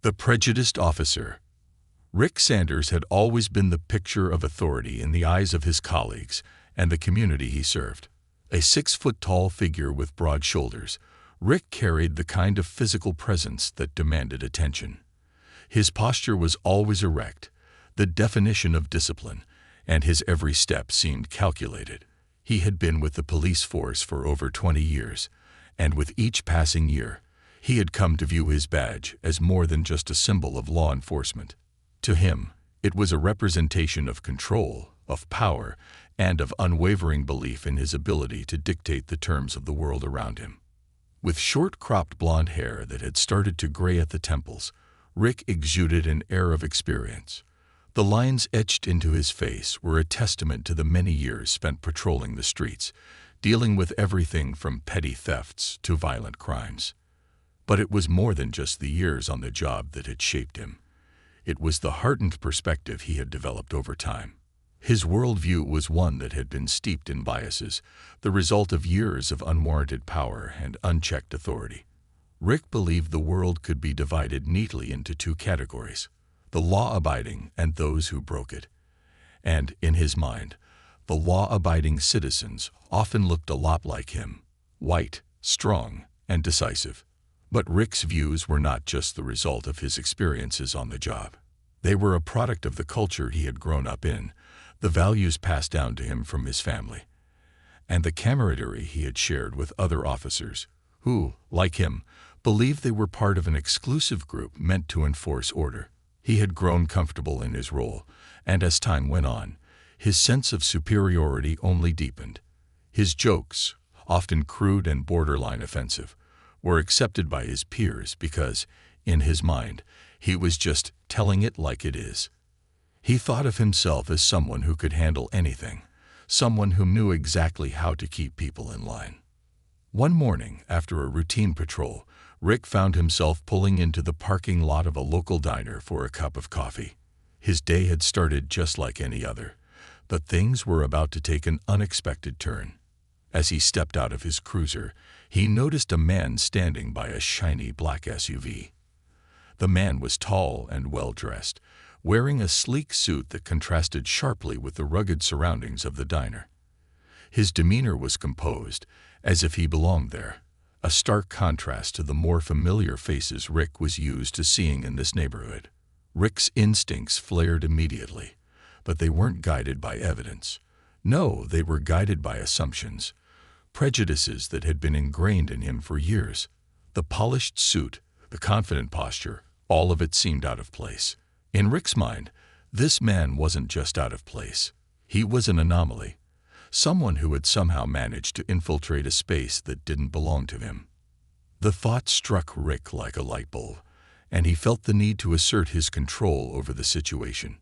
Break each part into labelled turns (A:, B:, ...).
A: The prejudiced officer. Rick Sanders had always been the picture of authority in the eyes of his colleagues and the community he served. A 6-foot-tall figure with broad shoulders, Rick carried the kind of physical presence that demanded attention. His posture was always erect, the definition of discipline, and his every step seemed calculated. He had been with the police force for over 20 years, and with each passing year, he had come to view his badge as more than just a symbol of law enforcement. To him, it was a representation of control, of power, and of unwavering belief in his ability to dictate the terms of the world around him. With short cropped blonde hair that had started to gray at the temples, Rick exuded an air of experience. The lines etched into his face were a testament to the many years spent patrolling the streets, dealing with everything from petty thefts to violent crimes. But it was more than just the years on the job that had shaped him. It was the hardened perspective he had developed over time. His worldview was one that had been steeped in biases, the result of years of unwarranted power and unchecked authority. Rick believed the world could be divided neatly into two categories: the law-abiding and those who broke it. And, in his mind, the law-abiding citizens often looked a lot like him: white, strong, and decisive. But Rick's views were not just the result of his experiences on the job. They were a product of the culture he had grown up in, the values passed down to him from his family, and the camaraderie he had shared with other officers who, like him, believed they were part of an exclusive group meant to enforce order. He had grown comfortable in his role, and as time went on, his sense of superiority only deepened. His jokes, often crude and borderline offensive, were accepted by his peers because, in his mind, he was just telling it like it is. He thought of himself as someone who could handle anything, someone who knew exactly how to keep people in line. One morning, after a routine patrol, Rick found himself pulling into the parking lot of a local diner for a cup of coffee. His day had started just like any other, but things were about to take an unexpected turn. As he stepped out of his cruiser, he noticed a man standing by a shiny black SUV. The man was tall and well-dressed, wearing a sleek suit that contrasted sharply with the rugged surroundings of the diner. His demeanor was composed, as if he belonged there, a stark contrast to the more familiar faces Rick was used to seeing in this neighborhood. Rick's instincts flared immediately, but they weren't guided by evidence. No, they were guided by assumptions, prejudices that had been ingrained in him for years. The polished suit, the confident posture, all of it seemed out of place. In Rick's mind, this man wasn't just out of place. He was an anomaly, someone who had somehow managed to infiltrate a space that didn't belong to him. The thought struck Rick like a light bulb, and he felt the need to assert his control over the situation.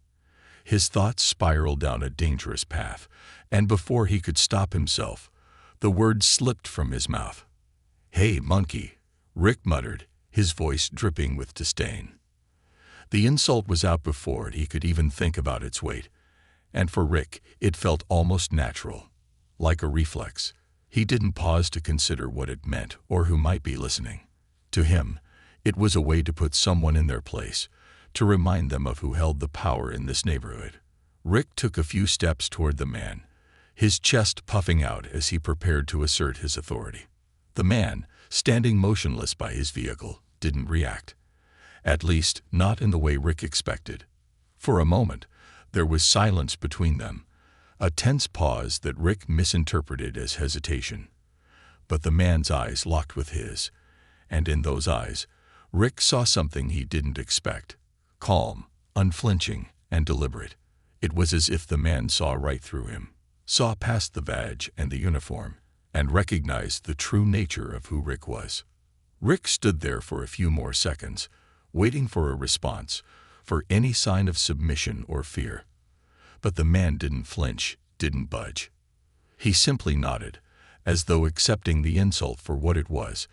A: His thoughts spiraled down a dangerous path, and before he could stop himself, the words slipped from his mouth. "Hey, monkey," Rick muttered, his voice dripping with disdain. The insult was out before he could even think about its weight, and for Rick, it felt almost natural, like a reflex. He didn't pause to consider what it meant or who might be listening. To him, it was a way to put someone in their place, to remind them of who held the power in this neighborhood. Rick took a few steps toward the man, his chest puffing out as he prepared to assert his authority. The man, standing motionless by his vehicle, didn't react. At least, not in the way Rick expected. For a moment, there was silence between them, a tense pause that Rick misinterpreted as hesitation. But the man's eyes locked with his, and in those eyes, Rick saw something he didn't expect: calm, unflinching, and deliberate. It was as if the man saw right through him, saw past the badge and the uniform, and recognized the true nature of who Rick was. Rick stood there for a few more seconds, waiting for a response, for any sign of submission or fear. But the man didn't flinch, didn't budge. He simply nodded, as though accepting the insult for what it was,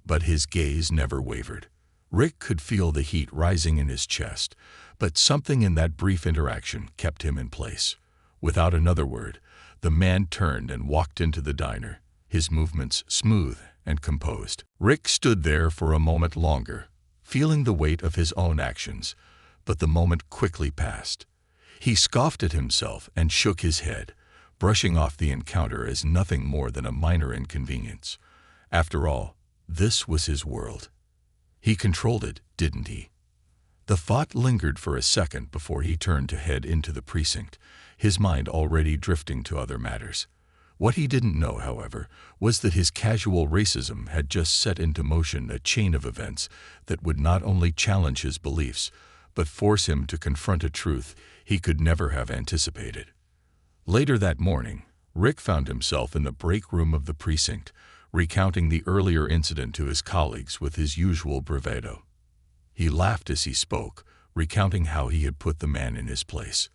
A: but his gaze never wavered. Rick could feel the heat rising in his chest, but something in that brief interaction kept him in place. Without another word, the man turned and walked into the diner, his movements smooth and composed. Rick stood there for a moment longer, feeling the weight of his own actions, but the moment quickly passed. He scoffed at himself and shook his head, brushing off the encounter as nothing more than a minor inconvenience. After all, this was his world. He controlled it, didn't he? The thought lingered for a second before he turned to head into the precinct, his mind already drifting to other matters. What he didn't know, however, was that his casual racism had just set into motion a chain of events that would not only challenge his beliefs, but force him to confront a truth he could never have anticipated. Later that morning, Rick found himself in the break room of the precinct, recounting the earlier incident to his colleagues with his usual bravado. He laughed as he spoke, recounting how he had put the man in his place.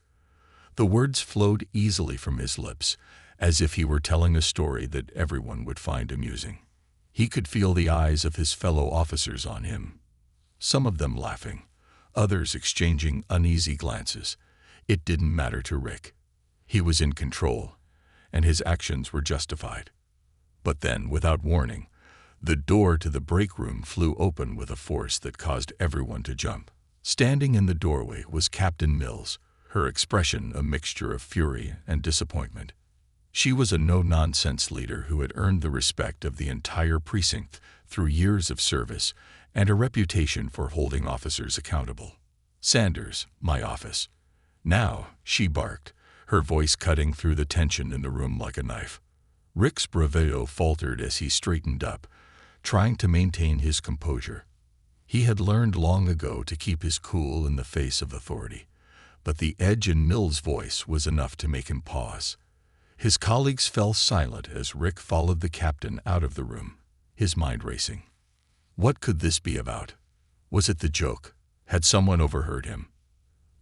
A: The words flowed easily from his lips, as if he were telling a story that everyone would find amusing. He could feel the eyes of his fellow officers on him, some of them laughing, others exchanging uneasy glances. It didn't matter to Rick. He was in control, and his actions were justified. But then, without warning, the door to the break room flew open with a force that caused everyone to jump. Standing in the doorway was Captain Mills, her expression a mixture of fury and disappointment. She was a no-nonsense leader who had earned the respect of the entire precinct through years of service and a reputation for holding officers accountable. "Sanders, my office." "Now," she barked, her voice cutting through the tension in the room like a knife. Rick's bravado faltered as he straightened up, trying to maintain his composure. He had learned long ago to keep his cool in the face of authority, but the edge in Mills' voice was enough to make him pause. His colleagues fell silent as Rick followed the captain out of the room, his mind racing. What could this be about? Was it the joke? Had someone overheard him?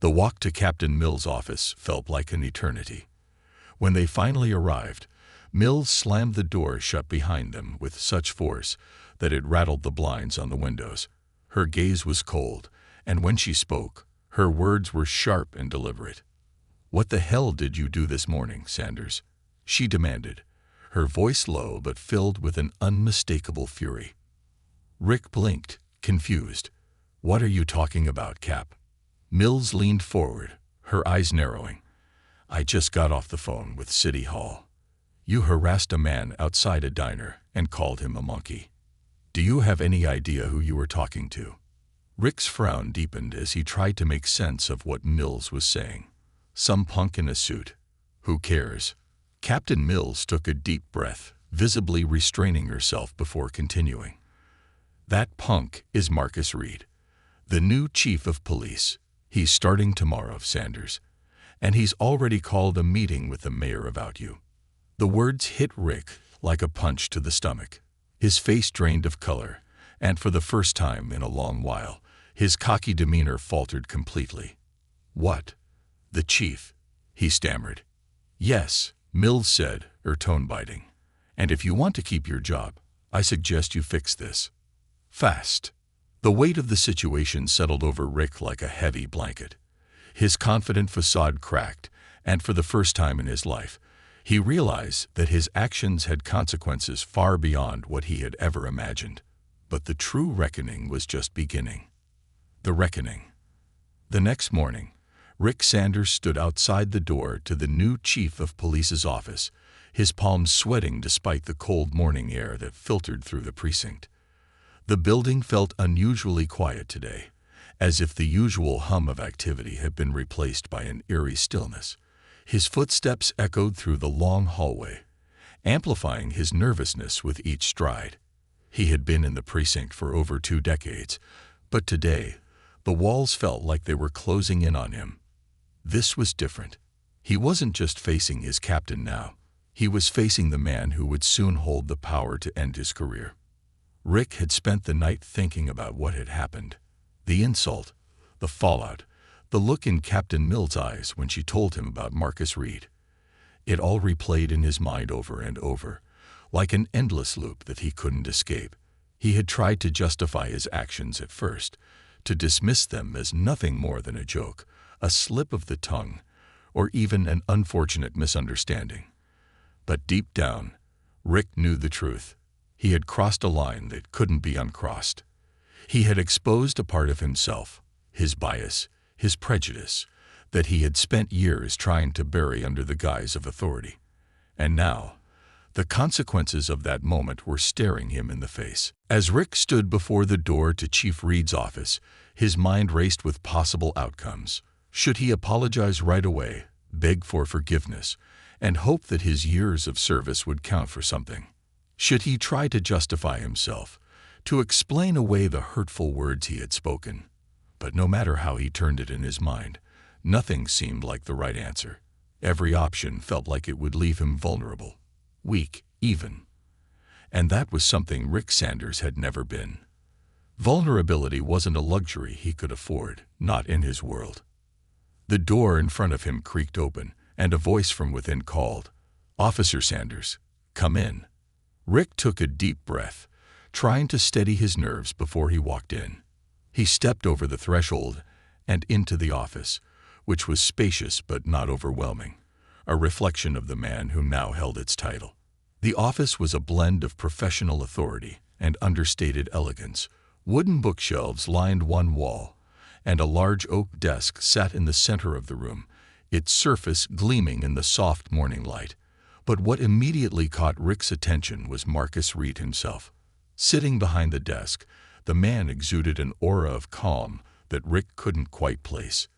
A: The walk to Captain Mills' office felt like an eternity. When they finally arrived, Mills slammed the door shut behind them with such force that it rattled the blinds on the windows. Her gaze was cold, and when she spoke, her words were sharp and deliberate. "What the hell did you do this morning, Sanders?" she demanded, her voice low but filled with an unmistakable fury. Rick blinked, confused. "What are you talking about, Cap?" Mills leaned forward, her eyes narrowing. "I just got off the phone with City Hall. You harassed a man outside a diner and called him a monkey. Do you have any idea who you were talking to?" Rick's frown deepened as he tried to make sense of what Mills was saying. Some punk in a suit. Who cares? Captain Mills took a deep breath, visibly restraining herself before continuing. "That punk is Marcus Reed, the new chief of police. He's starting tomorrow, Sanders, and he's already called a meeting with the mayor about you." The words hit Rick like a punch to the stomach. His face drained of color, and for the first time in a long while, his cocky demeanor faltered completely. "What? The chief?" he stammered. "Yes," Mills said, her tone biting. "And if you want to keep your job, I suggest you fix this. Fast." The weight of the situation settled over Rick like a heavy blanket. His confident facade cracked, and for the first time in his life, he realized that his actions had consequences far beyond what he had ever imagined. But the true reckoning was just beginning. The reckoning. The next morning, Rick Sanders stood outside the door to the new chief of police's office, his palms sweating despite the cold morning air that filtered through the precinct. The building felt unusually quiet today, as if the usual hum of activity had been replaced by an eerie stillness. His footsteps echoed through the long hallway, amplifying his nervousness with each stride. He had been in the precinct for over 2 decades, but today, the walls felt like they were closing in on him. This was different. He wasn't just facing his captain now. He was facing the man who would soon hold the power to end his career. Rick had spent the night thinking about what had happened. The insult, the fallout, the look in Captain Mills' eyes when she told him about Marcus Reed. It all replayed in his mind over and over, like an endless loop that he couldn't escape. He had tried to justify his actions at first, to dismiss them as nothing more than a joke, a slip of the tongue, or even an unfortunate misunderstanding. But deep down, Rick knew the truth. He had crossed a line that couldn't be uncrossed. He had exposed a part of himself, his bias, his prejudice, that he had spent years trying to bury under the guise of authority. And now, the consequences of that moment were staring him in the face. As Rick stood before the door to Chief Reed's office, his mind raced with possible outcomes. Should he apologize right away, beg for forgiveness, and hope that his years of service would count for something? Should he try to justify himself, to explain away the hurtful words he had spoken? But no matter how he turned it in his mind, nothing seemed like the right answer. Every option felt like it would leave him vulnerable, weak, even. And that was something Rick Sanders had never been. Vulnerability wasn't a luxury he could afford, not in his world. The door in front of him creaked open, and a voice from within called, "Officer Sanders, come in." Rick took a deep breath, trying to steady his nerves before he walked in. He stepped over the threshold and into the office, which was spacious but not overwhelming, a reflection of the man who now held its title. The office was a blend of professional authority and understated elegance. Wooden bookshelves lined one wall, and a large oak desk sat in the center of the room, its surface gleaming in the soft morning light. But what immediately caught Rick's attention was Marcus Reed himself. Sitting behind the desk, the man exuded an aura of calm that Rick couldn't quite place.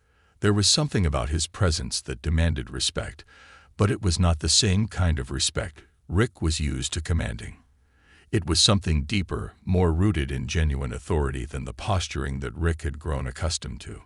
A: There was something about his presence that demanded respect, but it was not the same kind of respect Rick was used to commanding. It was something deeper, more rooted in genuine authority than the posturing that Rick had grown accustomed to.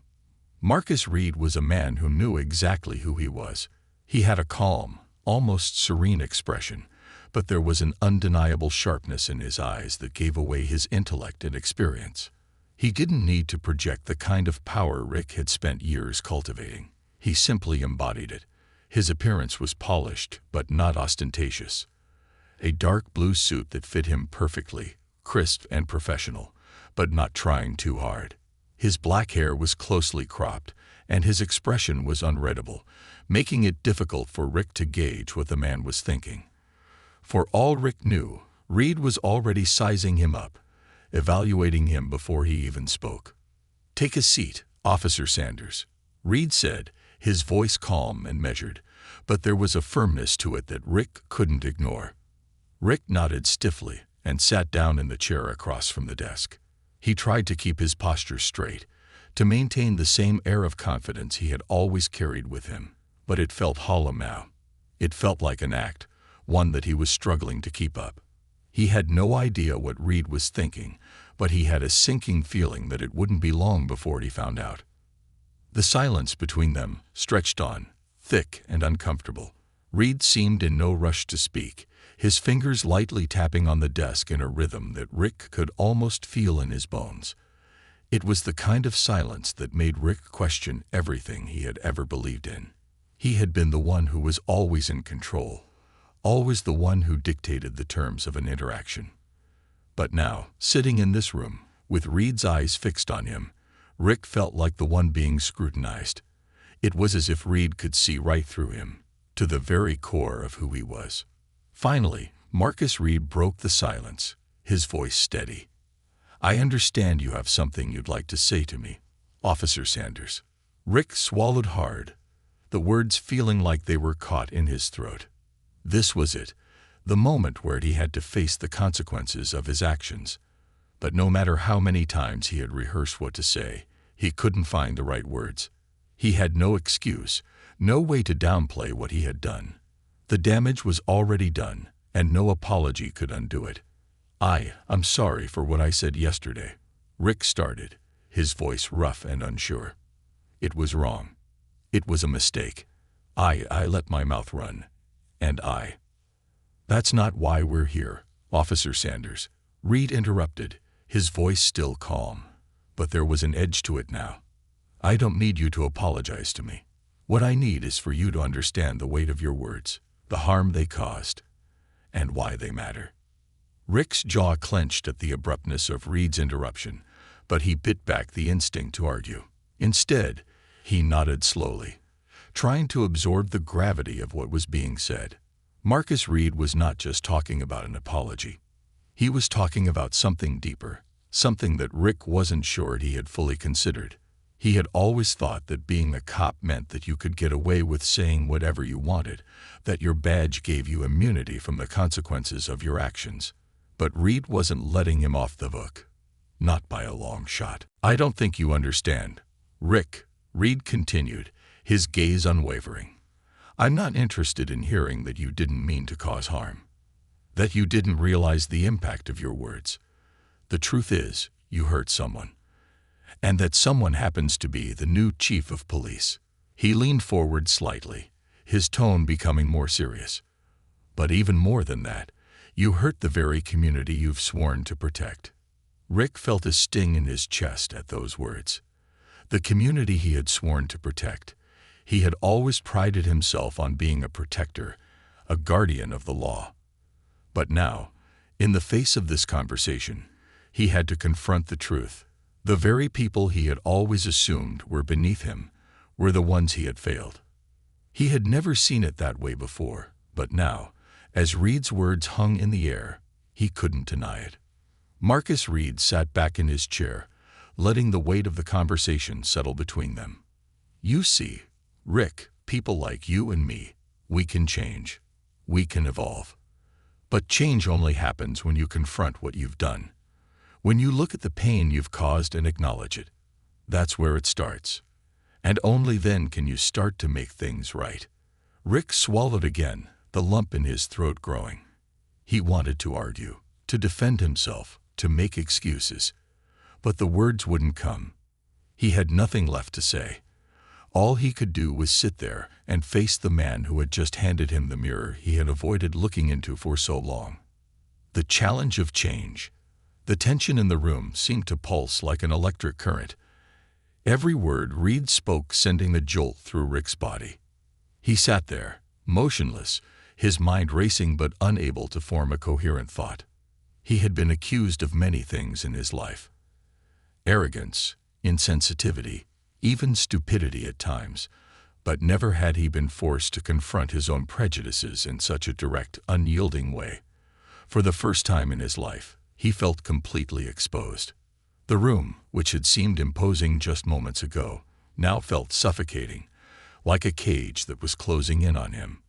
A: Marcus Reed was a man who knew exactly who he was. He had a calm, almost serene expression, but there was an undeniable sharpness in his eyes that gave away his intellect and experience. He didn't need to project the kind of power Rick had spent years cultivating. He simply embodied it. His appearance was polished, but not ostentatious. A dark blue suit that fit him perfectly, crisp and professional, but not trying too hard. His black hair was closely cropped, and his expression was unreadable, making it difficult for Rick to gauge what the man was thinking. For all Rick knew, Reed was already sizing him up, evaluating him before he even spoke. "Take a seat, Officer Sanders," Reed said, his voice calm and measured, but there was a firmness to it that Rick couldn't ignore. Rick nodded stiffly and sat down in the chair across from the desk. He tried to keep his posture straight, to maintain the same air of confidence he had always carried with him, but it felt hollow now. It felt like an act, one that he was struggling to keep up. He had no idea what Reed was thinking, but he had a sinking feeling that it wouldn't be long before he found out. The silence between them stretched on, thick and uncomfortable. Reed seemed in no rush to speak, his fingers lightly tapping on the desk in a rhythm that Rick could almost feel in his bones. It was the kind of silence that made Rick question everything he had ever believed in. He had been the one who was always in control, always the one who dictated the terms of an interaction. But now, sitting in this room, with Reed's eyes fixed on him, Rick felt like the one being scrutinized. It was as if Reed could see right through him, to the very core of who he was. Finally, Marcus Reed broke the silence, his voice steady. "I understand you have something you'd like to say to me, Officer Sanders." Rick swallowed hard, the words feeling like they were caught in his throat. This was it, the moment where he had to face the consequences of his actions. But no matter how many times he had rehearsed what to say, he couldn't find the right words. He had no excuse, no way to downplay what he had done. The damage was already done, and no apology could undo it. I'm sorry for what I said yesterday," Rick started, his voice rough and unsure. "It was wrong. It was a mistake. I let my mouth run. And That's not why we're here, Officer Sanders," Reed interrupted, his voice still calm. But there was an edge to it now. "I don't need you to apologize to me. What I need is for you to understand the weight of your words, the harm they caused, and why they matter." Rick's jaw clenched at the abruptness of Reed's interruption, but he bit back the instinct to argue. Instead, he nodded slowly, trying to absorb the gravity of what was being said. Marcus Reed was not just talking about an apology. He was talking about something deeper, something that Rick wasn't sure he had fully considered. He had always thought that being a cop meant that you could get away with saying whatever you wanted, that your badge gave you immunity from the consequences of your actions. But Reed wasn't letting him off the hook. Not by a long shot. "I don't think you understand, Rick," Reed continued, his gaze unwavering. "I'm not interested in hearing that you didn't mean to cause harm, that you didn't realize the impact of your words. The truth is, you hurt someone. And that someone happens to be the new chief of police." He leaned forward slightly, his tone becoming more serious. "But even more than that, you hurt the very community you've sworn to protect." Rick felt a sting in his chest at those words. The community he had sworn to protect. He had always prided himself on being a protector, a guardian of the law. But now, in the face of this conversation, he had to confront the truth. The very people he had always assumed were beneath him were the ones he had failed. He had never seen it that way before, but now, as Reed's words hung in the air, he couldn't deny it. Marcus Reed sat back in his chair, letting the weight of the conversation settle between them. "You see, Rick, people like you and me, we can change. We can evolve. But change only happens when you confront what you've done. When you look at the pain you've caused and acknowledge it. That's where it starts. And only then can you start to make things right." Rick swallowed again, the lump in his throat growing. He wanted to argue, to defend himself, to make excuses. But the words wouldn't come. He had nothing left to say. All he could do was sit there and face the man who had just handed him the mirror he had avoided looking into for so long. The challenge of change. The tension in the room seemed to pulse like an electric current. Every word Reed spoke sending the jolt through Rick's body. He sat there, motionless, his mind racing but unable to form a coherent thought. He had been accused of many things in his life. Arrogance, insensitivity, even stupidity at times, but never had he been forced to confront his own prejudices in such a direct, unyielding way. For the first time in his life, he felt completely exposed. The room, which had seemed imposing just moments ago, now felt suffocating, like a cage that was closing in on him.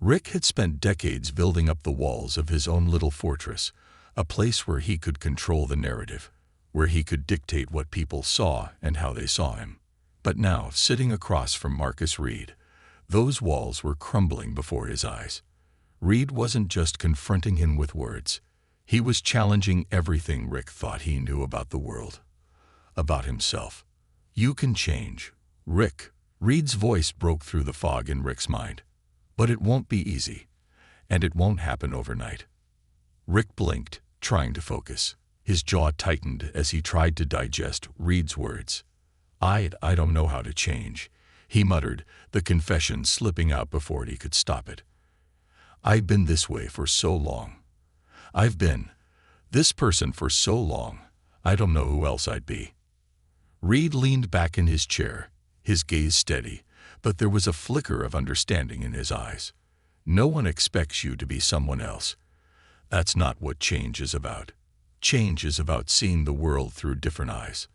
A: Rick had spent decades building up the walls of his own little fortress, a place where he could control the narrative, where he could dictate what people saw and how they saw him. But now, sitting across from Marcus Reed, those walls were crumbling before his eyes. Reed wasn't just confronting him with words. He was challenging everything Rick thought he knew about the world, about himself. "You can change, Rick." Reed's voice broke through the fog in Rick's mind. "But it won't be easy, and it won't happen overnight." Rick blinked, trying to focus. His jaw tightened as he tried to digest Reed's words. I don't know how to change," he muttered, the confession slipping out before he could stop it. "I've been this way for so long. I've been this person for so long, I don't know who else I'd be." Reed leaned back in his chair, his gaze steady, but there was a flicker of understanding in his eyes. "No one expects you to be someone else. That's not what change is about. Change is about seeing the world through different eyes.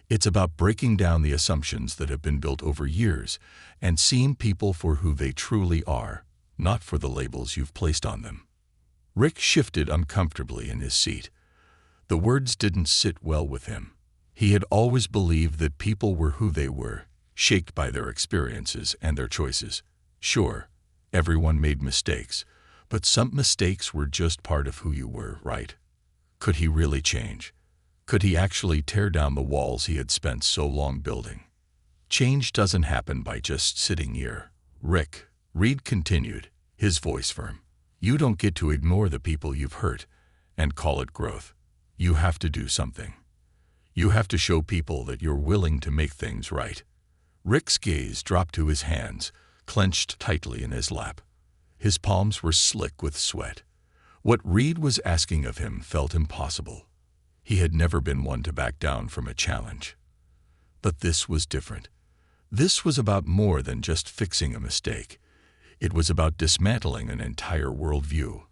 A: It's about breaking down the assumptions that have been built over years and seeing people for who they truly are, not for the labels you've placed on them." Rick shifted uncomfortably in his seat. The words didn't sit well with him. He had always believed that people were who they were, shaped by their experiences and their choices. Sure, everyone made mistakes, but some mistakes were just part of who you were, right? Could he really change? Could he actually tear down the walls he had spent so long building? "Change doesn't happen by just sitting here, Rick," Reed continued, his voice firm. "You don't get to ignore the people you've hurt and call it growth. You have to do something. You have to show people that you're willing to make things right." Rick's gaze dropped to his hands, clenched tightly in his lap. His palms were slick with sweat. What Reed was asking of him felt impossible. He had never been one to back down from a challenge. But this was different. This was about more than just fixing a mistake. It was about dismantling an entire worldview,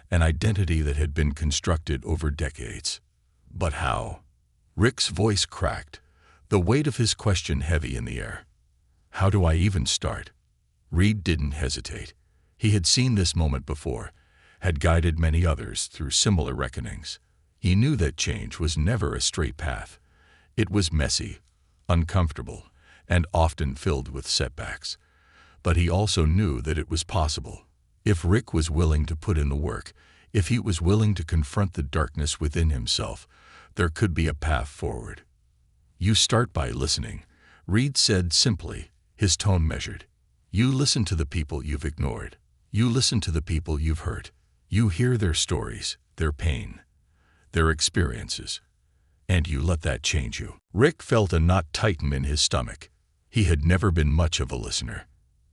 A: an identity that had been constructed over decades. But how? Rick's voice cracked, the weight of his question heavy in the air. How do I even start? Reed didn't hesitate. He had seen this moment before, had guided many others through similar reckonings. He knew that change was never a straight path. It was messy, uncomfortable, and often filled with setbacks. But he also knew that it was possible. If Rick was willing to put in the work, if he was willing to confront the darkness within himself, there could be a path forward. You start by listening, Reed said simply, his tone measured. You listen to the people you've ignored. You listen to the people you've hurt. You hear their stories, their pain, their experiences, and you let that change you. Rick felt a knot tighten in his stomach. He had never been much of a listener.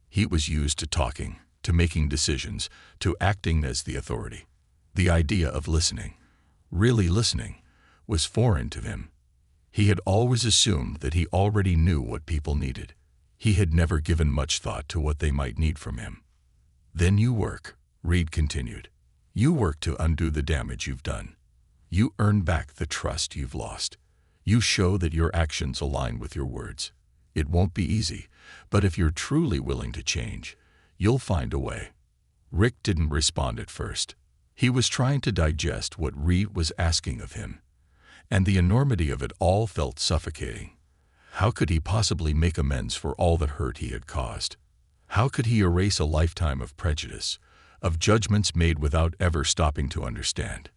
A: He was used to talking, to making decisions, to acting as the authority. The idea of listening, really listening, was foreign to him. He had always assumed that he already knew what people needed. He had never given much thought to what they might need from him. Then you work, Reed continued. You work to undo the damage you've done. You earn back the trust you've lost. You show that your actions align with your words. It won't be easy, but if you're truly willing to change, you'll find a way. Rick didn't respond at first. He was trying to digest what Reed was asking of him, and the enormity of it all felt suffocating. How could he possibly make amends for all the hurt he had caused? How could he erase a lifetime of prejudice, of judgments made without ever stopping to understand?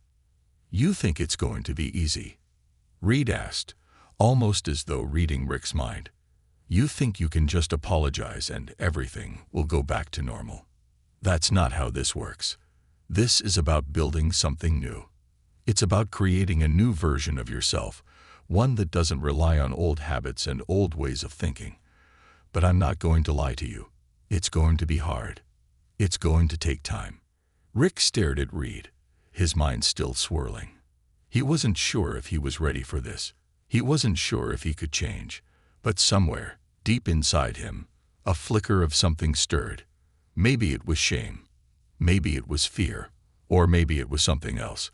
A: You think it's going to be easy? Reed asked, almost as though reading Rick's mind. You think you can just apologize and everything will go back to normal? That's not how this works. This is about building something new. It's about creating a new version of yourself, one that doesn't rely on old habits and old ways of thinking. But I'm not going to lie to you. It's going to be hard. It's going to take time. Rick stared at Reed, his mind still swirling. He wasn't sure if he was ready for this. He wasn't sure if he could change. But somewhere, deep inside him, a flicker of something stirred. Maybe it was shame. Maybe it was fear. Or maybe it was something else.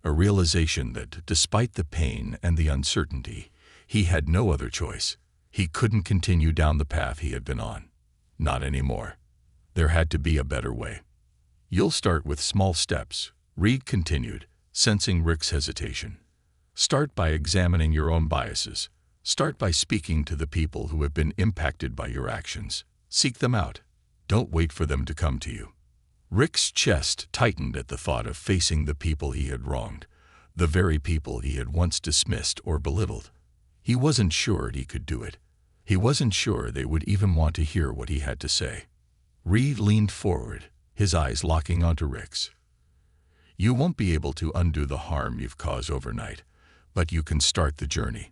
A: A realization that, despite the pain and the uncertainty, he had no other choice. He couldn't continue down the path he had been on. Not anymore. There had to be a better way. You'll start with small steps, Reed continued, sensing Rick's hesitation. Start by examining your own biases. Start by speaking to the people who have been impacted by your actions. Seek them out. Don't wait for them to come to you. Rick's chest tightened at the thought of facing the people he had wronged, the very people he had once dismissed or belittled. He wasn't sure he could do it. He wasn't sure they would even want to hear what he had to say. Reed leaned forward, his eyes locking onto Rick's. You won't be able to undo the harm you've caused overnight, but you can start the journey.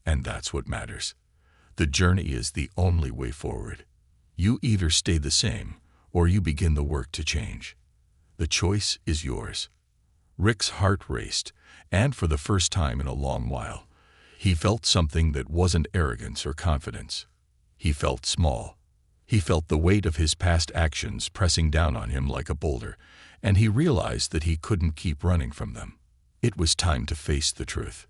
A: And that's what matters. The journey is the only way forward. You either stay the same, or you begin the work to change. The choice is yours. Rick's heart raced, and for the first time in a long while, he felt something that wasn't arrogance or confidence. He felt small. He felt the weight of his past actions pressing down on him like a boulder, and he realized that he couldn't keep running from them. It was time to face the truth.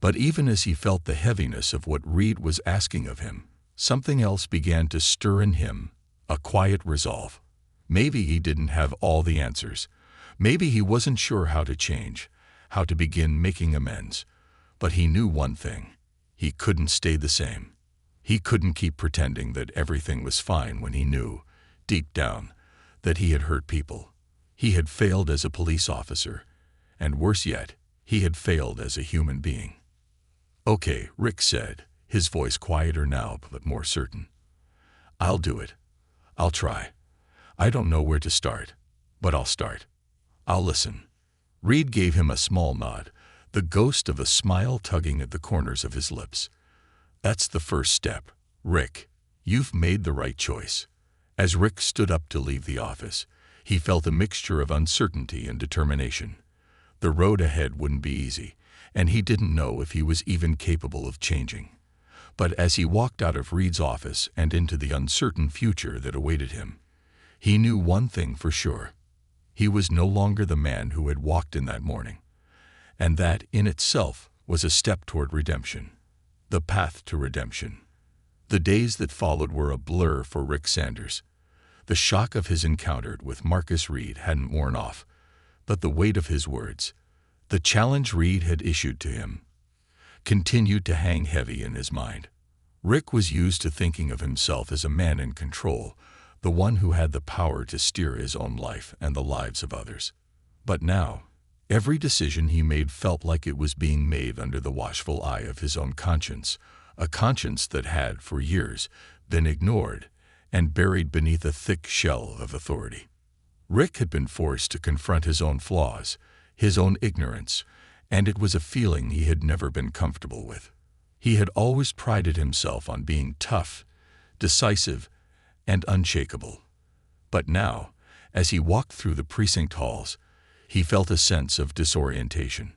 A: But even as he felt the heaviness of what Reed was asking of him, something else began to stir in him, a quiet resolve. Maybe he didn't have all the answers. Maybe he wasn't sure how to change, how to begin making amends. But he knew one thing. He couldn't stay the same. He couldn't keep pretending that everything was fine when he knew, deep down, that he had hurt people. He had failed as a police officer, and worse yet, he had failed as a human being. Okay, Rick said, his voice quieter now but more certain. I'll do it. I'll try. I don't know where to start, but I'll start. I'll listen. Reed gave him a small nod, the ghost of a smile tugging at the corners of his lips. That's the first step, Rick. You've made the right choice. As Rick stood up to leave the office, he felt a mixture of uncertainty and determination. The road ahead wouldn't be easy, and he didn't know if he was even capable of changing. But as he walked out of Reed's office and into the uncertain future that awaited him, he knew one thing for sure. He was no longer the man who had walked in that morning. and that, in itself, was a step toward redemption. The path to redemption. The days that followed were a blur for Rick Sanders. The shock of his encounter with Marcus Reed hadn't worn off, but the weight of his words, the challenge Reed had issued to him, continued to hang heavy in his mind. Rick was used to thinking of himself as a man in control, the one who had the power to steer his own life and the lives of others. But now, every decision he made felt like it was being made under the watchful eye of his own conscience, a conscience that had, for years, been ignored and buried beneath a thick shell of authority. Rick had been forced to confront his own flaws, his own ignorance, and it was a feeling he had never been comfortable with. He had always prided himself on being tough, decisive, and unshakable. But now, as he walked through the precinct halls, he felt a sense of disorientation.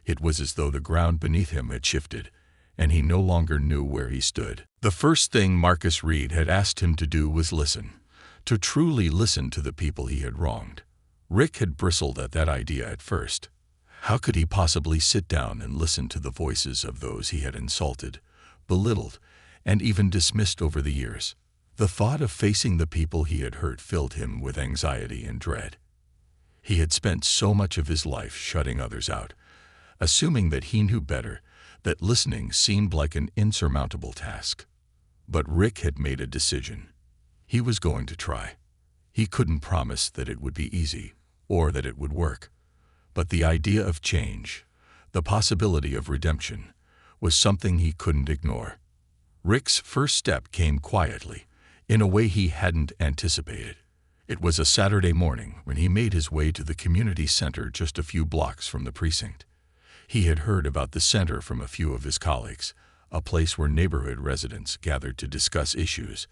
A: It was as though the ground beneath him had shifted, and he no longer knew where he stood. The first thing Marcus Reed had asked him to do was listen, to truly listen to the people he had wronged. Rick had bristled at that idea at first. How could he possibly sit down and listen to the voices of those he had insulted, belittled, and even dismissed over the years? The thought of facing the people he had hurt filled him with anxiety and dread. He had spent so much of his life shutting others out, assuming that he knew better, that listening seemed like an insurmountable task. But Rick had made a decision. He was going to try. He couldn't promise that it would be easy, or that it would work. But the idea of change, the possibility of redemption, was something he couldn't ignore. Rick's first step came quietly, in a way he hadn't anticipated. It was a Saturday morning when he made his way to the community center just a few blocks from the precinct. He had heard about the center from a few of his colleagues, a place where neighborhood residents gathered to discuss issues,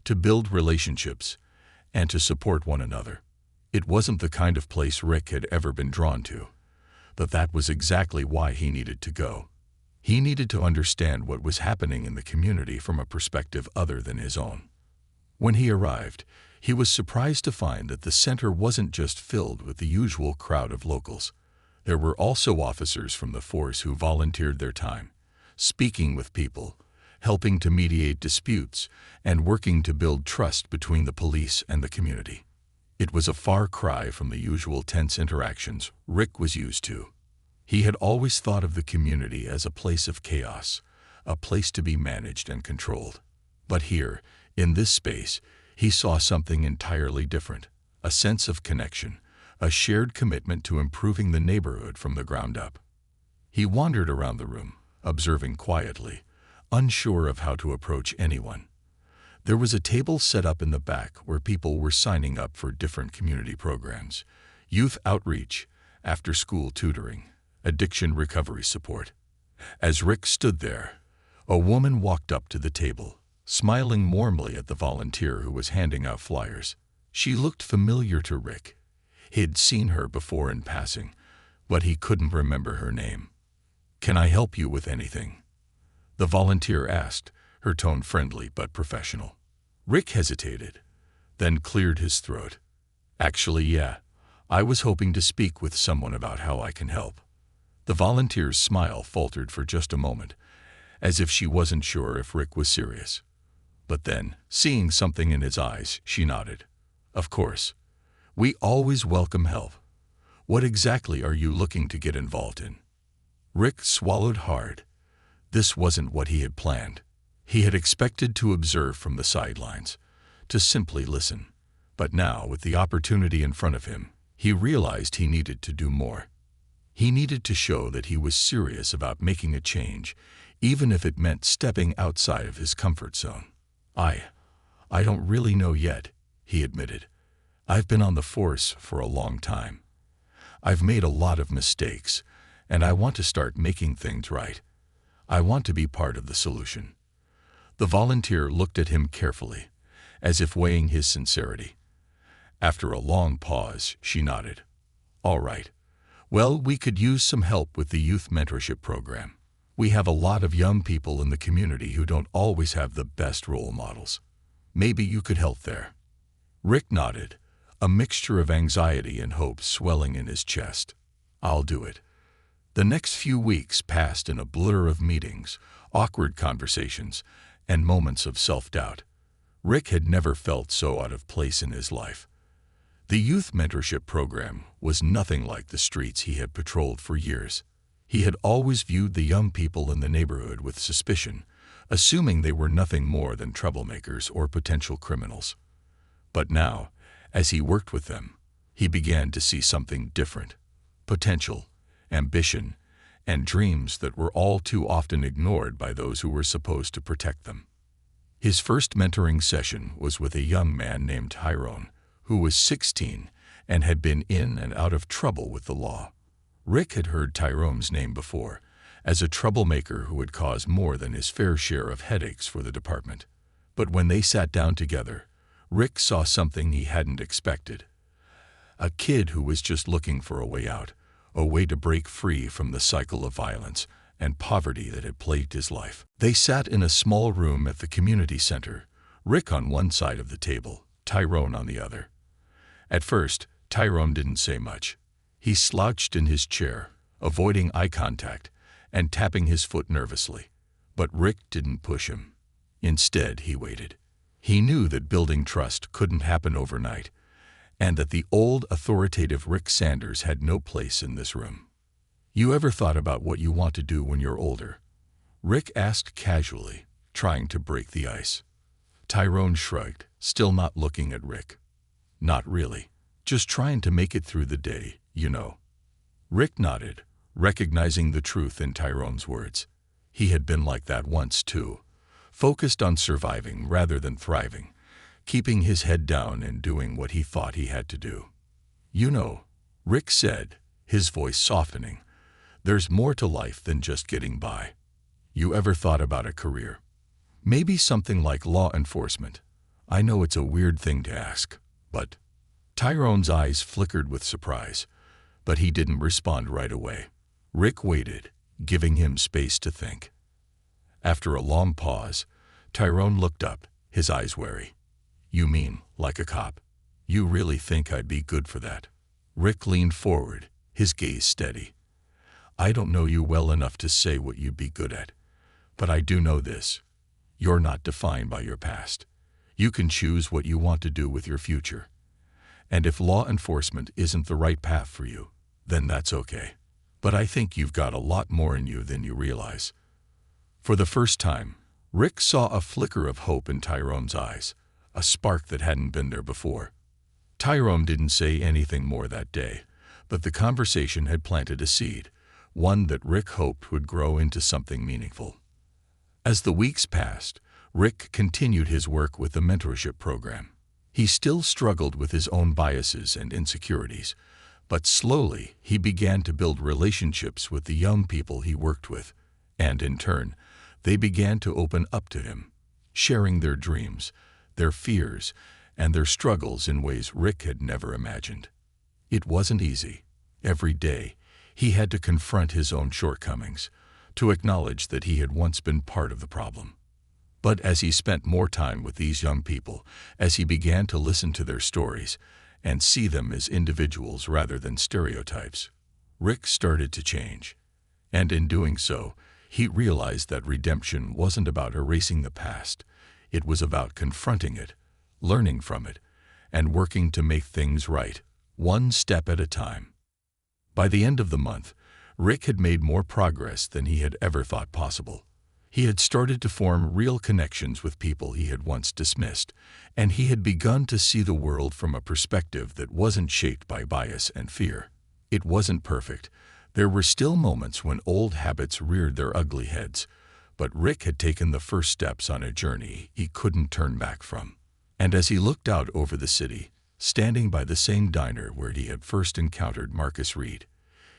A: to build relationships, and to support one another. It wasn't the kind of place Rick had ever been drawn to, but that was exactly why he needed to go. He needed to understand what was happening in the community from a perspective other than his own. When he arrived, he was surprised to find that the center wasn't just filled with the usual crowd of locals. There were also officers from the force who volunteered their time, speaking with people, helping to mediate disputes, and working to build trust between the police and the community. It was a far cry from the usual tense interactions Rick was used to. He had always thought of the community as a place of chaos, a place to be managed and controlled. But here, in this space, he saw something entirely different, a sense of connection, a shared commitment to improving the neighborhood from the ground up. He wandered around the room, observing quietly, unsure of how to approach anyone. There was a table set up in the back where people were signing up for different community programs, youth outreach, after-school tutoring, addiction recovery support. As Rick stood there, a woman walked up to the table, smiling warmly at the volunteer who was handing out flyers. She looked familiar to Rick. He'd seen her before in passing, but he couldn't remember her name. "Can I help you with anything?" the volunteer asked, her tone friendly but professional. Rick hesitated, then cleared his throat. "Actually, yeah. I was hoping to speak with someone about how I can help." The volunteer's smile faltered for just a moment, as if she wasn't sure if Rick was serious. But then, seeing something in his eyes, she nodded. "Of course. We always welcome help. What exactly are you looking to get involved in?" Rick swallowed hard. This wasn't what he had planned. He had expected to observe from the sidelines, to simply listen. But now, with the opportunity in front of him, he realized he needed to do more. He needed to show that he was serious about making a change, even if it meant stepping outside of his comfort zone. I don't really know yet," he admitted. "I've been on the force for a long time. I've made a lot of mistakes, and I want to start making things right. I want to be part of the solution." The volunteer looked at him carefully, as if weighing his sincerity. After a long pause, she nodded. "All right. Well, we could use some help with the youth mentorship program. We have a lot of young people in the community who don't always have the best role models. Maybe you could help there." Rick nodded, a mixture of anxiety and hope swelling in his chest. "I'll do it." The next few weeks passed in a blur of meetings, awkward conversations, and moments of self-doubt. Rick had never felt so out of place in his life. The youth mentorship program was nothing like the streets he had patrolled for years. He had always viewed the young people in the neighborhood with suspicion, assuming they were nothing more than troublemakers or potential criminals. But now, as he worked with them, he began to see something different: potential, ambition, and dreams that were all too often ignored by those who were supposed to protect them. His first mentoring session was with a young man named Tyrone, who was 16 and had been in and out of trouble with the law. Rick had heard Tyrone's name before, as a troublemaker who had caused more than his fair share of headaches for the department. But when they sat down together, Rick saw something he hadn't expected. A kid who was just looking for a way out, a way to break free from the cycle of violence and poverty that had plagued his life. They sat in a small room at the community center, Rick on one side of the table, Tyrone on the other. At first, Tyrone didn't say much. He slouched in his chair, avoiding eye contact and tapping his foot nervously. But Rick didn't push him. Instead, he waited. He knew that building trust couldn't happen overnight, and that the old, authoritative Rick Sanders had no place in this room. "You ever thought about what you want to do when you're older?" Rick asked casually, trying to break the ice. Tyrone shrugged, still not looking at Rick. "Not really. Just trying to make it through the day, you know." Rick nodded, recognizing the truth in Tyrone's words. He had been like that once too, focused on surviving rather than thriving, keeping his head down and doing what he thought he had to do. "You know," Rick said, his voice softening, "there's more to life than just getting by. You ever thought about a career? Maybe something like law enforcement? I know it's a weird thing to ask, but—" Tyrone's eyes flickered with surprise, but he didn't respond right away. Rick waited, giving him space to think. After a long pause, Tyrone looked up, his eyes wary. "You mean, like a cop? You really think I'd be good for that?" Rick leaned forward, his gaze steady. "I don't know you well enough to say what you'd be good at, but I do know this. You're not defined by your past. You can choose what you want to do with your future. And if law enforcement isn't the right path for you, then that's okay. But I think you've got a lot more in you than you realize." For the first time, Rick saw a flicker of hope in Tyrone's eyes, a spark that hadn't been there before. Tyrone didn't say anything more that day, but the conversation had planted a seed, one that Rick hoped would grow into something meaningful. As the weeks passed, Rick continued his work with the mentorship program. He still struggled with his own biases and insecurities, but slowly he began to build relationships with the young people he worked with, and in turn, they began to open up to him, sharing their dreams, their fears, and their struggles in ways Rick had never imagined. It wasn't easy. Every day, he had to confront his own shortcomings, to acknowledge that he had once been part of the problem. But as he spent more time with these young people, as he began to listen to their stories and see them as individuals rather than stereotypes, Rick started to change. And in doing so, he realized that redemption wasn't about erasing the past. It was about confronting it, learning from it, and working to make things right, one step at a time. By the end of the month, Rick had made more progress than he had ever thought possible. He had started to form real connections with people he had once dismissed, and he had begun to see the world from a perspective that wasn't shaped by bias and fear. It wasn't perfect. There were still moments when old habits reared their ugly heads, but Rick had taken the first steps on a journey he couldn't turn back from. And as he looked out over the city, standing by the same diner where he had first encountered Marcus Reed,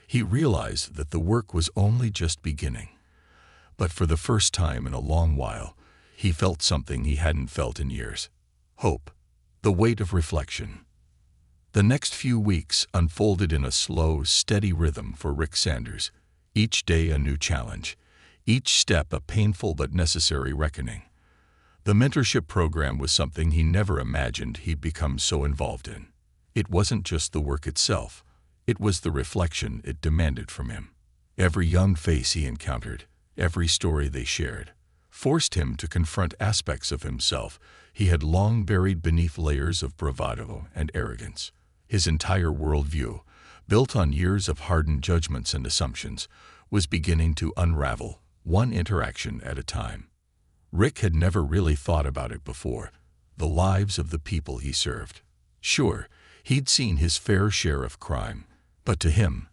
A: he realized that the work was only just beginning. But for the first time in a long while, he felt something he hadn't felt in years: hope, the weight of reflection. The next few weeks unfolded in a slow, steady rhythm for Rick Sanders, each day a new challenge, each step a painful but necessary reckoning. The mentorship program was something he never imagined he'd become so involved in. It wasn't just the work itself, it was the reflection it demanded from him. Every young face he encountered, every story they shared, forced him to confront aspects of himself he had long buried beneath layers of bravado and arrogance. His entire worldview, built on years of hardened judgments and assumptions, was beginning to unravel, one interaction at a time. Rick had never really thought about it before, the lives of the people he served. Sure, he'd seen his fair share of crime, but to him,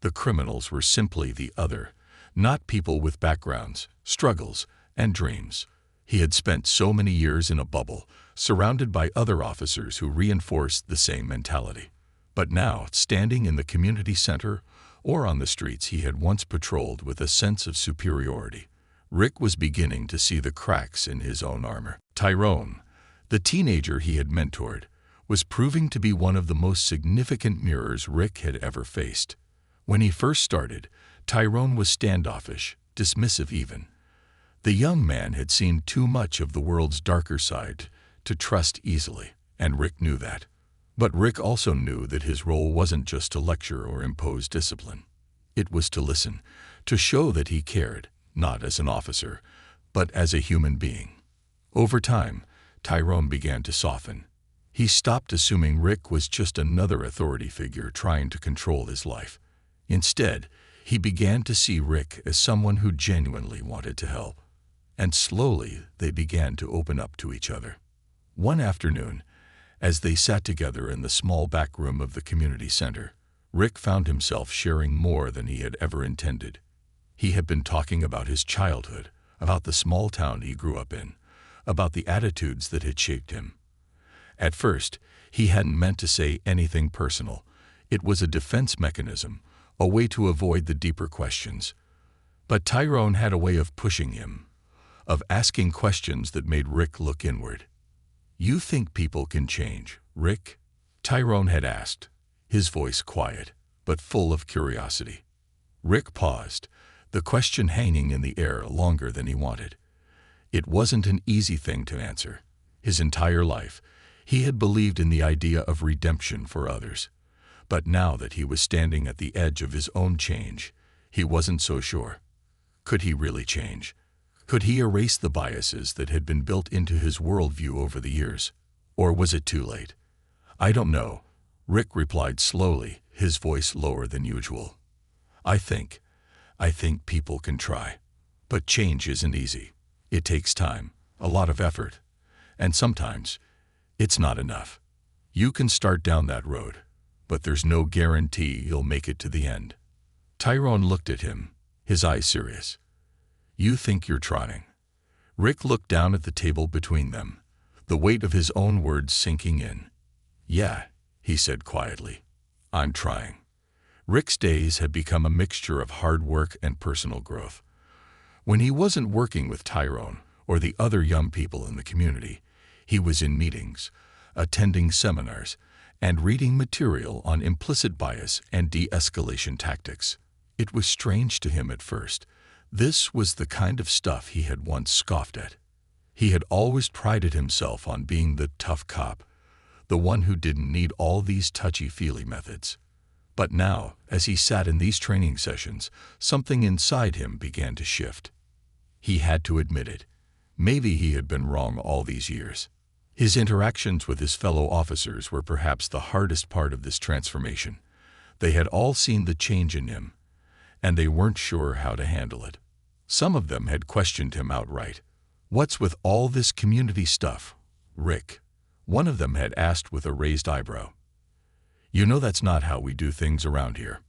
A: the criminals were simply the other, not people with backgrounds, struggles, and dreams. He had spent so many years in a bubble, surrounded by other officers who reinforced the same mentality. But now, standing in the community center or on the streets he had once patrolled with a sense of superiority, Rick was beginning to see the cracks in his own armor. Tyrone, the teenager he had mentored, was proving to be one of the most significant mirrors Rick had ever faced. When he first started, Tyrone was standoffish, dismissive even. The young man had seen too much of the world's darker side to trust easily, and Rick knew that. But Rick also knew that his role wasn't just to lecture or impose discipline. It was to listen, to show that he cared, not as an officer, but as a human being. Over time, Tyrone began to soften. He stopped assuming Rick was just another authority figure trying to control his life. Instead, he began to see Rick as someone who genuinely wanted to help. And slowly, they began to open up to each other. One afternoon, as they sat together in the small back room of the community center, Rick found himself sharing more than he had ever intended. He had been talking about his childhood, about the small town he grew up in, about the attitudes that had shaped him. At first, he hadn't meant to say anything personal. It was a defense mechanism, a way to avoid the deeper questions. But Tyrone had a way of pushing him, of asking questions that made Rick look inward. "You think people can change, Rick?" Tyrone had asked, his voice quiet, but full of curiosity. Rick paused, the question hanging in the air longer than he wanted. It wasn't an easy thing to answer. His entire life, he had believed in the idea of redemption for others. But now that he was standing at the edge of his own change, he wasn't so sure. Could he really change? Could he erase the biases that had been built into his worldview over the years? Or was it too late? "I don't know," Rick replied slowly, his voice lower than usual. I think people can try. But change isn't easy. It takes time, a lot of effort. And sometimes, it's not enough. You can start down that road, but there's no guarantee you'll make it to the end. Tyrone looked at him, his eyes serious. "You think you're trying?" Rick looked down at the table between them, the weight of his own words sinking in. "Yeah," he said quietly. "I'm trying." Rick's days had become a mixture of hard work and personal growth. When he wasn't working with Tyrone or the other young people in the community, he was in meetings, attending seminars, and reading material on implicit bias and de-escalation tactics. It was strange to him at first. This was the kind of stuff he had once scoffed at. He had always prided himself on being the tough cop, the one who didn't need all these touchy-feely methods. But now, as he sat in these training sessions, something inside him began to shift. He had to admit it. Maybe he had been wrong all these years. His interactions with his fellow officers were perhaps the hardest part of this transformation. They had all seen the change in him, and they weren't sure how to handle it. Some of them had questioned him outright. "What's with all this community stuff, Rick?" One of them had asked with a raised eyebrow. "You know that's not how we do things around here."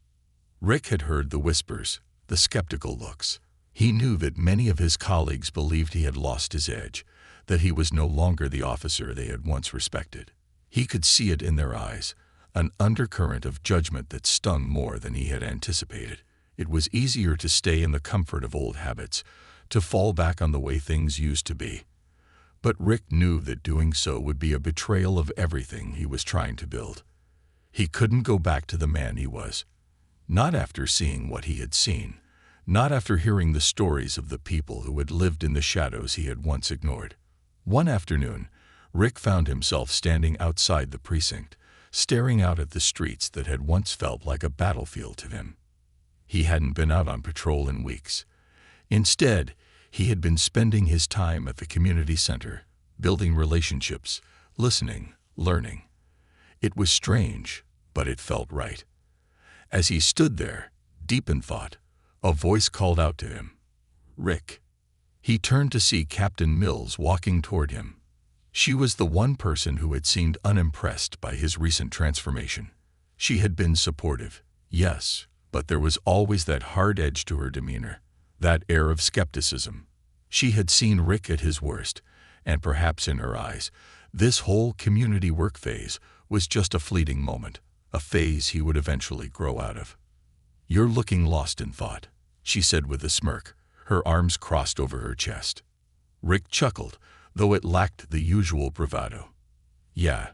A: Rick had heard the whispers, the skeptical looks. He knew that many of his colleagues believed he had lost his edge, that he was no longer the officer they had once respected. He could see it in their eyes, an undercurrent of judgment that stung more than he had anticipated. It was easier to stay in the comfort of old habits, to fall back on the way things used to be. But Rick knew that doing so would be a betrayal of everything he was trying to build. He couldn't go back to the man he was. Not after seeing what he had seen. Not after hearing the stories of the people who had lived in the shadows he had once ignored. One afternoon, Rick found himself standing outside the precinct, staring out at the streets that had once felt like a battlefield to him. He hadn't been out on patrol in weeks. Instead, he had been spending his time at the community center, building relationships, listening, learning. It was strange, but it felt right. As he stood there, deep in thought, a voice called out to him, "Rick." He turned to see Captain Mills walking toward him. She was the one person who had seemed unimpressed by his recent transformation. She had been supportive, yes, but there was always that hard edge to her demeanor, that air of skepticism. She had seen Rick at his worst, and perhaps in her eyes, this whole community work phase was just a fleeting moment, a phase he would eventually grow out of. "You're looking lost in thought," she said with a smirk, her arms crossed over her chest. Rick chuckled, though it lacked the usual bravado. "Yeah,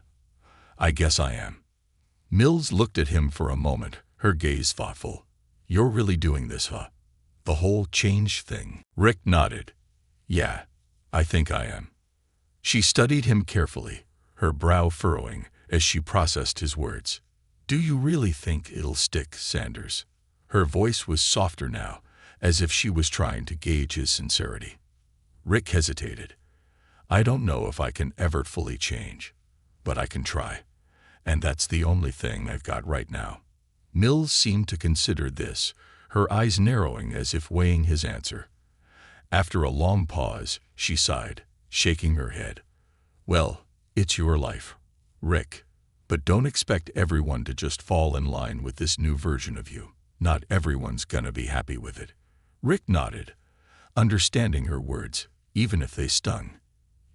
A: I guess I am." Mills looked at him for a moment, her gaze thoughtful. "You're really doing this, huh? The whole change thing?" Rick nodded. "Yeah, I think I am." She studied him carefully, her brow furrowing as she processed his words. "Do you really think it'll stick, Sanders?" Her voice was softer now, as if she was trying to gauge his sincerity. Rick hesitated. "I don't know if I can ever fully change, but I can try. And that's the only thing I've got right now." Mills seemed to consider this, her eyes narrowing as if weighing his answer. After a long pause, she sighed, shaking her head. "Well, it's your life, Rick. But don't expect everyone to just fall in line with this new version of you. Not everyone's gonna be happy with it." Rick nodded, understanding her words, even if they stung.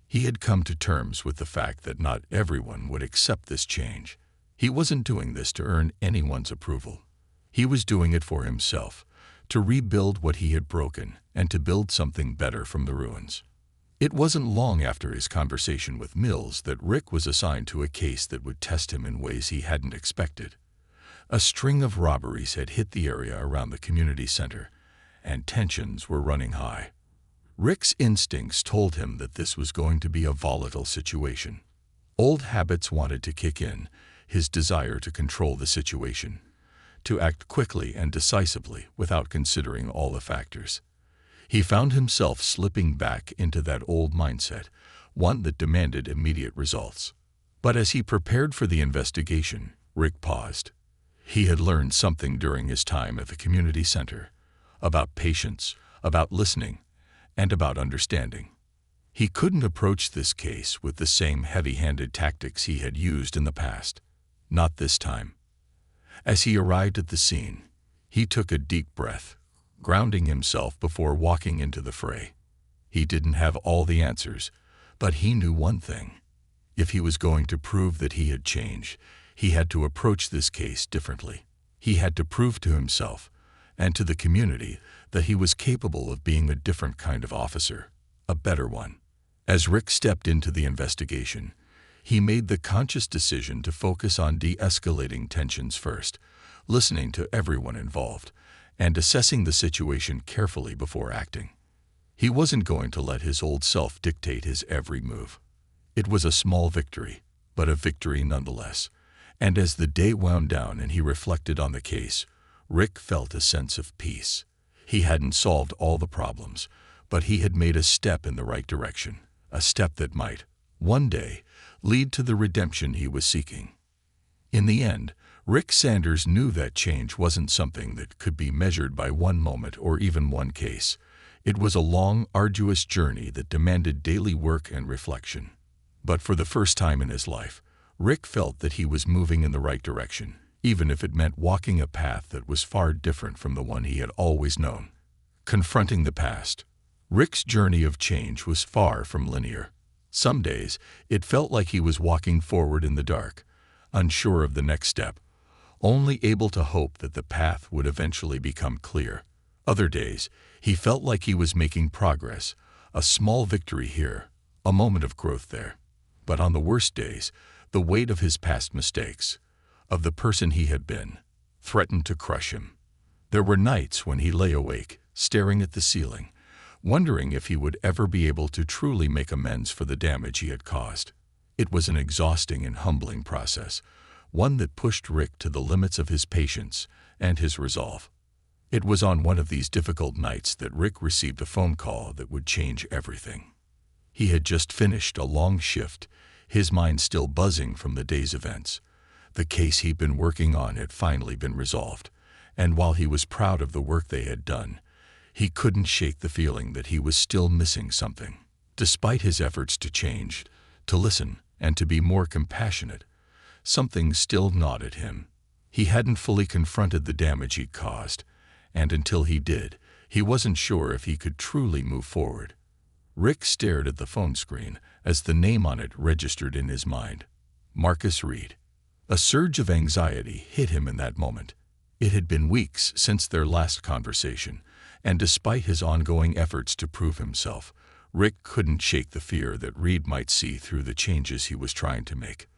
A: He had come to terms with the fact that not everyone would accept this change. He wasn't doing this to earn anyone's approval. He was doing it for himself, to rebuild what he had broken and to build something better from the ruins. It wasn't long after his conversation with Mills that Rick was assigned to a case that would test him in ways he hadn't expected. A string of robberies had hit the area around the community center, and tensions were running high. Rick's instincts told him that this was going to be a volatile situation. Old habits wanted to kick in, his desire to control the situation, to act quickly and decisively without considering all the factors. He found himself slipping back into that old mindset, one that demanded immediate results. But as he prepared for the investigation, Rick paused. He had learned something during his time at the community center, about patience, about listening, and about understanding. He couldn't approach this case with the same heavy-handed tactics he had used in the past. Not this time. As he arrived at the scene, he took a deep breath, grounding himself before walking into the fray. He didn't have all the answers, but he knew one thing. If he was going to prove that he had changed, he had to approach this case differently. He had to prove to himself and to the community that he was capable of being a different kind of officer, a better one. As Rick stepped into the investigation, he made the conscious decision to focus on de-escalating tensions first, listening to everyone involved, and assessing the situation carefully before acting. He wasn't going to let his old self dictate his every move. It was a small victory, but a victory nonetheless. And as the day wound down and he reflected on the case, Rick felt a sense of peace. He hadn't solved all the problems, but he had made a step in the right direction, a step that might, one day, lead to the redemption he was seeking. In the end, Rick Sanders knew that change wasn't something that could be measured by one moment or even one case. It was a long, arduous journey that demanded daily work and reflection. But for the first time in his life, Rick felt that he was moving in the right direction, even if it meant walking a path that was far different from the one he had always known. Confronting the past, Rick's journey of change was far from linear. Some days, it felt like he was walking forward in the dark, unsure of the next step, only able to hope that the path would eventually become clear. Other days, he felt like he was making progress, a small victory here, a moment of growth there. But on the worst days, the weight of his past mistakes, of the person he had been, threatened to crush him. There were nights when he lay awake, staring at the ceiling, wondering if he would ever be able to truly make amends for the damage he had caused. It was an exhausting and humbling process, one that pushed Rick to the limits of his patience and his resolve. It was on one of these difficult nights that Rick received a phone call that would change everything. He had just finished a long shift, his mind still buzzing from the day's events. The case he'd been working on had finally been resolved, and while he was proud of the work they had done, he couldn't shake the feeling that he was still missing something. Despite his efforts to change, to listen, and to be more compassionate, something still gnawed at him. He hadn't fully confronted the damage he'd caused, and until he did, he wasn't sure if he could truly move forward. Rick stared at the phone screen as the name on it registered in his mind. Marcus Reed. A surge of anxiety hit him in that moment. It had been weeks since their last conversation, and despite his ongoing efforts to prove himself, Rick couldn't shake the fear that Reed might see through the changes he was trying to make.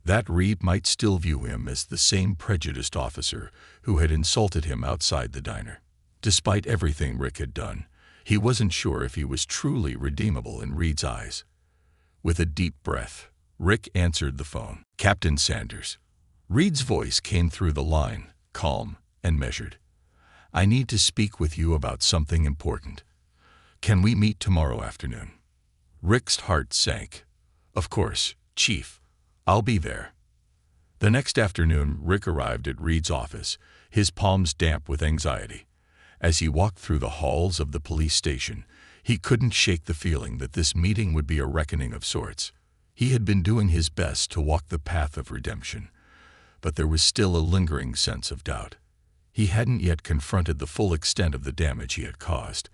A: That Reed might still view him as the same prejudiced officer who had insulted him outside the diner. Despite everything Rick had done, he wasn't sure if he was truly redeemable in Reed's eyes. With a deep breath, Rick answered the phone. Captain Sanders. Reed's voice came through the line, calm and measured. I need to speak with you about something important. Can we meet tomorrow afternoon? Rick's heart sank. Of course, Chief. I'll be there. The next afternoon, Rick arrived at Reed's office, his palms damp with anxiety. As he walked through the halls of the police station, he couldn't shake the feeling that this meeting would be a reckoning of sorts. He had been doing his best to walk the path of redemption, but there was still a lingering sense of doubt. He hadn't yet confronted the full extent of the damage he had caused,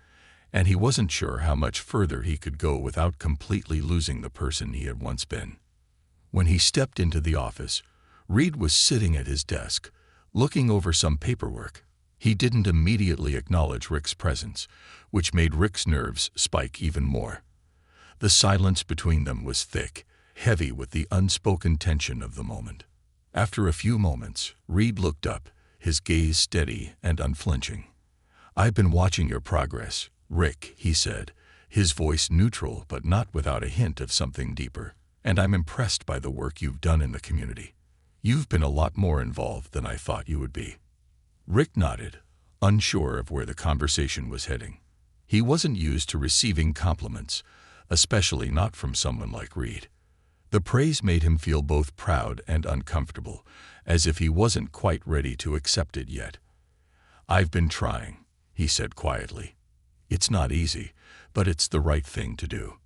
A: and he wasn't sure how much further he could go without completely losing the person he had once been. When he stepped into the office, Reed was sitting at his desk, looking over some paperwork. He didn't immediately acknowledge Rick's presence, which made Rick's nerves spike even more. The silence between them was thick, heavy with the unspoken tension of the moment. After a few moments, Reed looked up, his gaze steady and unflinching. I've been watching your progress, Rick, he said, his voice neutral but not without a hint of something deeper. And I'm impressed by the work you've done in the community. You've been a lot more involved than I thought you would be. Rick nodded, unsure of where the conversation was heading. He wasn't used to receiving compliments, especially not from someone like Reed. The praise made him feel both proud and uncomfortable, as if he wasn't quite ready to accept it yet. I've been trying, he said quietly. It's not easy, but it's the right thing to do.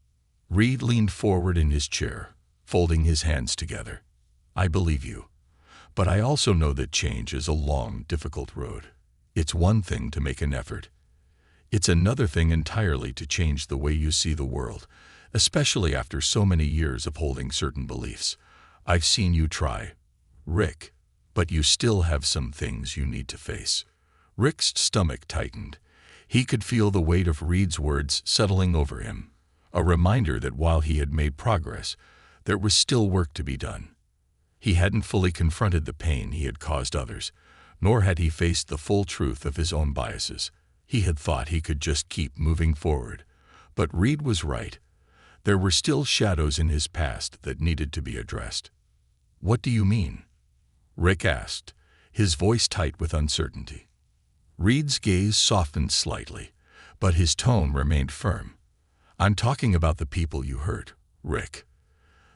A: Reed leaned forward in his chair, folding his hands together. I believe you, but I also know that change is a long, difficult road. It's one thing to make an effort. It's another thing entirely to change the way you see the world, especially after so many years of holding certain beliefs. I've seen you try, Rick, but you still have some things you need to face. Rick's stomach tightened. He could feel the weight of Reed's words settling over him. A reminder that while he had made progress, there was still work to be done. He hadn't fully confronted the pain he had caused others, nor had he faced the full truth of his own biases. He had thought he could just keep moving forward. But Reed was right. There were still shadows in his past that needed to be addressed. What do you mean? Rick asked, his voice tight with uncertainty. Reed's gaze softened slightly, but his tone remained firm. I'm talking about the people you hurt, Rick.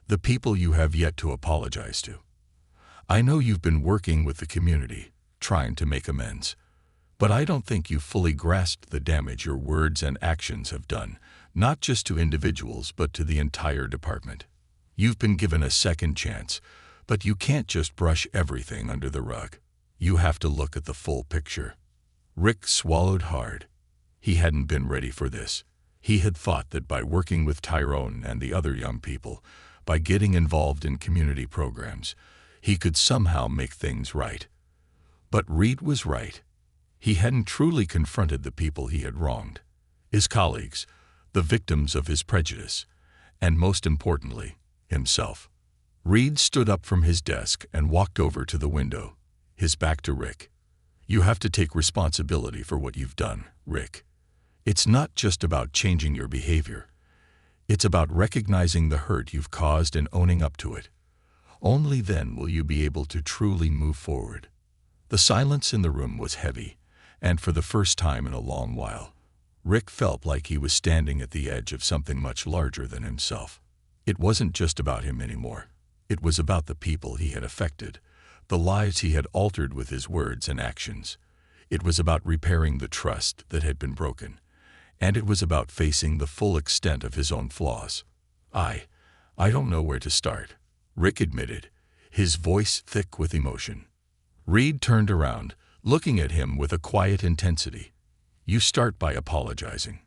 A: The people you have yet to apologize to. I know you've been working with the community, trying to make amends, but I don't think you've fully grasped the damage your words and actions have done, not just to individuals but to the entire department. You've been given a second chance, but you can't just brush everything under the rug. You have to look at the full picture. Rick swallowed hard. He hadn't been ready for this. He had thought that by working with Tyrone and the other young people, by getting involved in community programs, he could somehow make things right. But Reed was right. He hadn't truly confronted the people he had wronged, his colleagues, the victims of his prejudice, and most importantly, himself. Reed stood up from his desk and walked over to the window, his back to Rick. You have to take responsibility for what you've done, Rick. It's not just about changing your behavior. It's about recognizing the hurt you've caused and owning up to it. Only then will you be able to truly move forward. The silence in the room was heavy, And for the first time in a long while, Rick felt like he was standing at the edge of something much larger than himself. It wasn't just about him anymore. It was about the people he had affected, the lives he had altered with his words and actions. It was about repairing the trust that had been broken. And it was about facing the full extent of his own flaws. I don't know where to start," Rick admitted, his voice thick with emotion. Reed turned around, looking at him with a quiet intensity. "You start by apologizing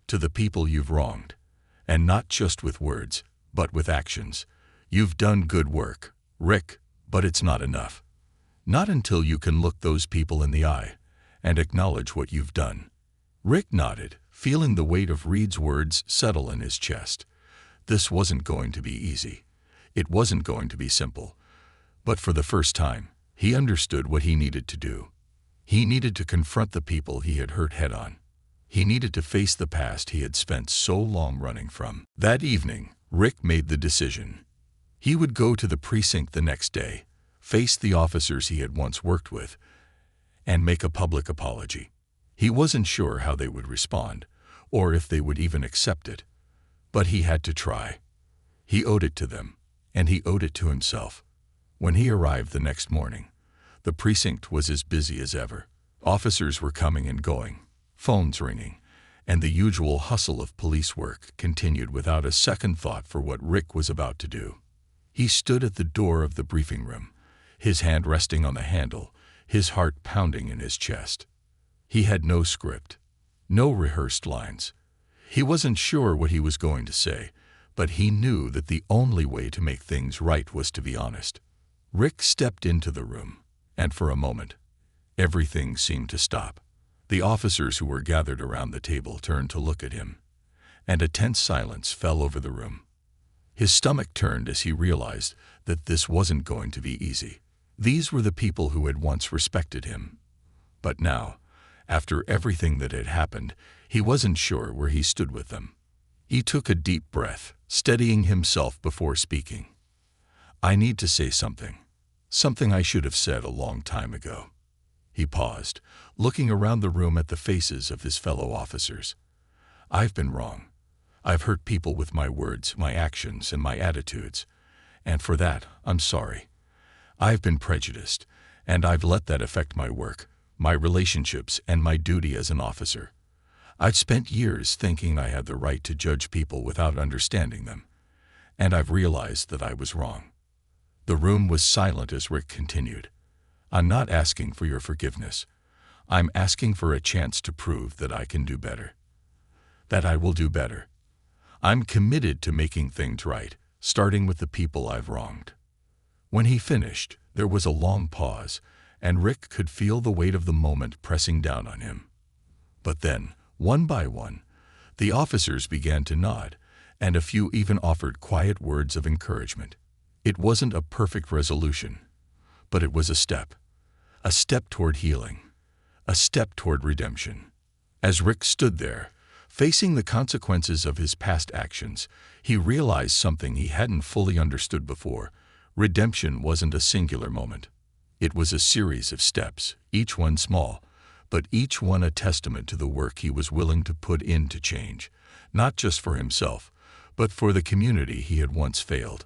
A: to the people you've wronged, and not just with words, but with actions. You've done good work, Rick, but it's not enough. Not until you can look those people in the eye and acknowledge what you've done." Rick nodded, feeling the weight of Reed's words settle in his chest. This wasn't going to be easy. It wasn't going to be simple. But for the first time, he understood what he needed to do. He needed to confront the people he had hurt head-on. He needed to face the past he had spent so long running from. That evening, Rick made the decision. He would go to the precinct the next day, face the officers he had once worked with, and make a public apology. He wasn't sure how they would respond, or if they would even accept it. But he had to try. He owed it to them, and he owed it to himself. When he arrived the next morning, the precinct was as busy as ever. Officers were coming and going, phones ringing, and the usual hustle of police work continued without a second thought for what Rick was about to do. He stood at the door of the briefing room, his hand resting on the handle, his heart pounding in his chest. He had no script, no rehearsed lines. He wasn't sure what he was going to say, but he knew that the only way to make things right was to be honest. Rick stepped into the room, and for a moment, everything seemed to stop. The officers who were gathered around the table turned to look at him, and a tense silence fell over the room. His stomach turned as he realized that this wasn't going to be easy. These were the people who had once respected him. But now, after everything that had happened, he wasn't sure where he stood with them. He took a deep breath, steadying himself before speaking. "I need to say something. Something I should have said a long time ago." He paused, looking around the room at the faces of his fellow officers. "I've been wrong. I've hurt people with my words, my actions, and my attitudes. And for that, I'm sorry. I've been prejudiced, and I've let that affect my work, my relationships, and my duty as an officer. I've spent years thinking I had the right to judge people without understanding them, and I've realized that I was wrong." The room was silent as Rick continued. "I'm not asking for your forgiveness. I'm asking for a chance to prove that I can do better. That I will do better. I'm committed to making things right, starting with the people I've wronged." When he finished, there was a long pause, and Rick could feel the weight of the moment pressing down on him. But then, one by one, the officers began to nod, and a few even offered quiet words of encouragement. It wasn't a perfect resolution, but it was a step toward healing, a step toward redemption. As Rick stood there, facing the consequences of his past actions, he realized something he hadn't fully understood before. Redemption wasn't a singular moment. It was a series of steps, each one small, but each one a testament to the work he was willing to put in to change, not just for himself, but for the community he had once failed.